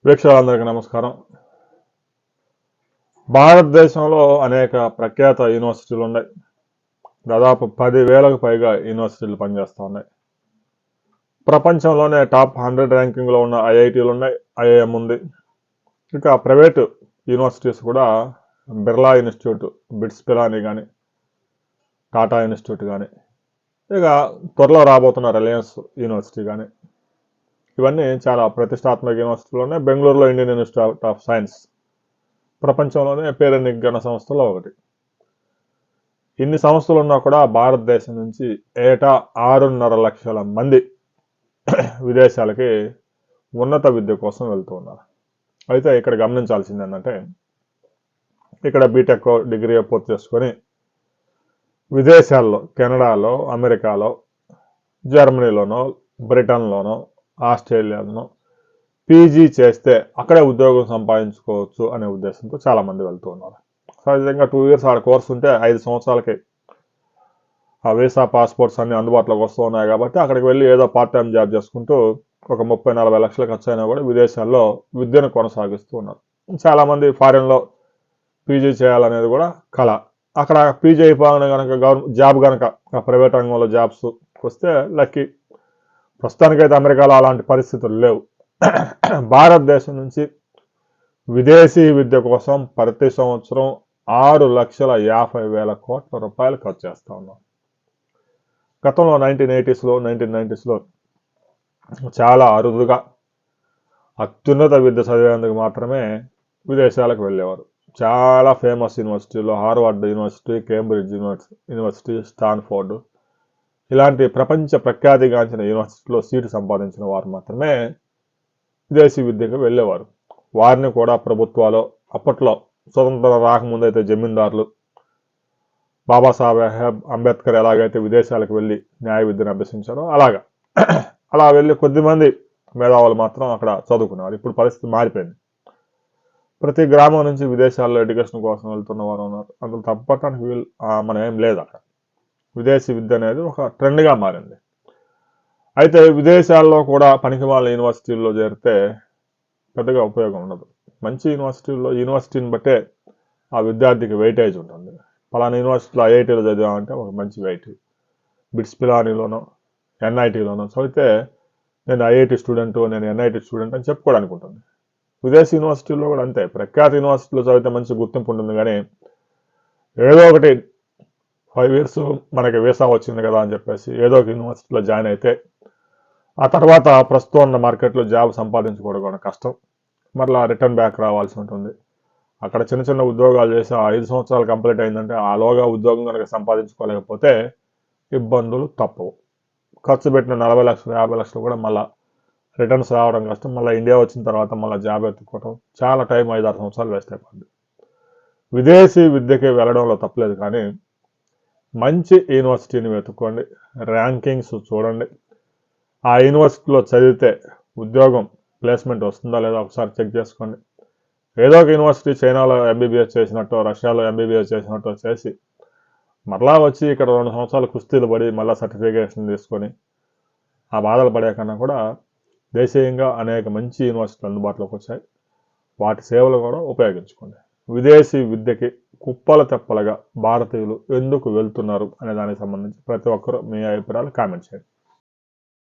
వీక్షకులందరికీ నమస్కారం. భారతదేశంలో అనేక ప్రఖ్యాత యూనివర్సిటీలు ఉన్నాయి. దాదాపు 10,000కు పైగా యూనివర్సిటీలు పనిచేస్తూ ఉన్నాయి. ప్రపంచంలోనే టాప్ 100 ర్యాంకింగ్లో ఉన్న ఐఐటీలు ఉన్నాయి, ఐఐఎం ఉంది. ఇక ప్రైవేటు యూనివర్సిటీస్ కూడా బిర్లా ఇన్స్టిట్యూట్, బిట్స్ పిలానీ కానీ, టాటా ఇన్స్టిట్యూట్ కానీ, ఇక త్వరలో రాబోతున్న రిలయన్స్ యూనివర్సిటీ కానీ, ఇవన్నీ చాలా ప్రతిష్టాత్మక యూనివర్సిటీలు ఉన్నాయి. బెంగళూరులో ఇండియన్ ఇన్స్టిట్యూట్ ఆఫ్ సైన్స్ ప్రపంచంలోనే పేరెన్నికగల సంస్థలో ఒకటి. ఇన్ని సంస్థలు ఉన్నా కూడా భారతదేశం నుంచి ఏటా 6.5 లక్షల మంది విదేశాలకి ఉన్నత విద్య కోసం వెళ్తూ ఉన్నారు. అయితే ఇక్కడ గమనించాల్సింది ఏంటంటే, ఇక్కడ బీటెక్ డిగ్రీ పూర్తి చేసుకొని విదేశాల్లో, కెనడాలో, అమెరికాలో, జర్మనీలోనో, బ్రిటన్లోనో, ఆస్ట్రేలియాలోనో పీజీ చేస్తే అక్కడే ఉద్యోగం సంపాదించుకోవచ్చు అనే ఉద్దేశంతో చాలామంది వెళ్తూ ఉన్నారు. సహజంగా 2 years ఆడ కోర్సు ఉంటే 5 సంవత్సరాలకి ఆ వీసా, పాస్పోర్ట్స్ అన్ని అందుబాటులోకి వస్తూ ఉన్నాయి కాబట్టి అక్కడికి వెళ్ళి ఏదో పార్ట్ టైం జాబ్ చేసుకుంటూ ఒక 30-40 లక్షలు ఖర్చు అయినా కూడా విదేశాల్లో విద్యను కొనసాగిస్తూ ఉన్నారు. చాలామంది ఫారిన్లో పీజీ చేయాలనేది కూడా కళ. అక్కడ పీజీ అయిపోగానే కనుక గవర్నమెంట్ జాబ్ కనుక ప్రైవేట్ రంగంలో జాబ్స్ వస్తే లక్కీ. ప్రస్తుతానికైతే అమెరికాలో అలాంటి పరిస్థితులు లేవు. భారతదేశం నుంచి విదేశీ విద్య కోసం ప్రతి సంవత్సరం 6,50,000 కోట్ల రూపాయలు ఖర్చు చేస్తూ ఉన్నాం. గతంలో 1990s లో చాలా అరుదుగా అత్యున్నత విద్య చదివేందుకు మాత్రమే విదేశాలకు వెళ్ళేవారు. చాలా ఫేమస్ యూనివర్సిటీలు, Harvard university, Cambridge university, Stanford, ఇలాంటి ప్రపంచ ప్రఖ్యాతిగాంచిన యూనివర్సిటీలో సీటు సంపాదించిన వారు మాత్రమే విదేశీ విద్యకు వెళ్ళేవారు. వారిని కూడా ప్రభుత్వాలు అప్పట్లో స్వతంత్రం రాకముందైతే జమీందారులు, బాబాసాహెబ్ అంబేద్కర్ ఎలాగైతే విదేశాలకు వెళ్ళి న్యాయ విద్యను అభ్యసించారో అలా వెళ్ళి కొద్దిమంది మేధావులు మాత్రం అక్కడ చదువుకున్నారు. ఇప్పుడు పరిస్థితి మారిపోయింది. ప్రతి గ్రామం నుంచి విదేశాల్లో ఎడ్యుకేషన్ కోసం వెళ్తున్న వారు ఉన్నారు. అందులో తప్పటానికి మనం ఏం లేదు. అక్కడ విదేశీ విద్య అనేది ఒక ట్రెండ్గా మారింది. అయితే విదేశాల్లో కూడా పనికిమాలిన యూనివర్సిటీల్లో చేరితే పెద్దగా ఉపయోగం ఉండదు. మంచి యూనివర్సిటీని బట్టే ఆ విద్యార్థికి వెయిటేజ్ ఉంటుంది. పలానా యూనివర్సిటీలో ఐఐటీలో చదివామంటే ఒక మంచి వెయిట్. బిట్స్ పిలానీలోనో, ఎన్ఐటీలోనో చదివితే నేను ఐఐటీ స్టూడెంట్, నేను ఎన్ఐటీ స్టూడెంట్ అని చెప్పుకోవడానికి ఉంటుంది. విదేశీ యూనివర్సిటీల్లో కూడా అంతే. ప్రఖ్యాత యూనివర్సిటీలో చదివితే మంచి గుర్తింపు ఉంటుంది, కానీ ఏదో ఒకటి 5 years మనకి వీసా వచ్చింది కదా అని చెప్పేసి ఏదో ఒక యూనివర్సిటీలో జాయిన్ అయితే ఆ తర్వాత ప్రస్తుతం ఉన్న మార్కెట్లో జాబ్ సంపాదించుకోవడం కూడా కష్టం. మరలా రిటర్న్ బ్యాక్ రావాల్సి ఉంటుంది. అక్కడ చిన్న చిన్న ఉద్యోగాలు చేసి 5 సంవత్సరాలు కంప్లీట్ అయిందంటే ఆలోగా ఉద్యోగం కనుక సంపాదించుకోలేకపోతే ఇబ్బందులు తప్పవు. ఖర్చు పెట్టిన 40 లక్షలు, 50 లక్షలు కూడా మళ్ళీ రిటర్న్స్ రావడం కష్టం. మళ్ళీ ఇండియా వచ్చిన తర్వాత మళ్ళీ జాబ్ ఎత్తుకోవడం చాలా టైం, 5-6 సంవత్సరాలు వేస్ట్ అయిపోద్ది. విదేశీ విద్యకి వెళ్ళడంలో తప్పలేదు, కానీ మంచి యూనివర్సిటీని వెతుక్కోండి, ర్యాంకింగ్స్ చూడండి. ఆ యూనివర్సిటీలో చదివితే ఉద్యోగం, ప్లేస్మెంట్ వస్తుందా లేదా ఒకసారి చెక్ చేసుకోండి. ఏదో ఒక యూనివర్సిటీ చైనాలో ఎంబీబీఎస్ చేసినట్టు, రష్యాలో ఎంబీబీఎస్ చేసినట్టు చేసి మరలా వచ్చి ఇక్కడ 2 సంవత్సరాలు కుస్తీలు పడి మళ్ళీ సర్టిఫికేషన్ తీసుకొని ఆ బాధలు పడే కన్నా కూడా దేశీయంగా అనేక మంచి యూనివర్సిటీలు అందుబాటులోకి వచ్చాయి. వాటి సేవలు కూడా ఉపయోగించుకోండి. విదేశీ విద్యకి కుప్పల తెప్పలుగా భారతీయులు ఎందుకు వెళ్తున్నారు అనే దానికి సంబంధించి ప్రతి ఒక్కరూ మీ అభిప్రాయాలు కామెంట్ చేయండి.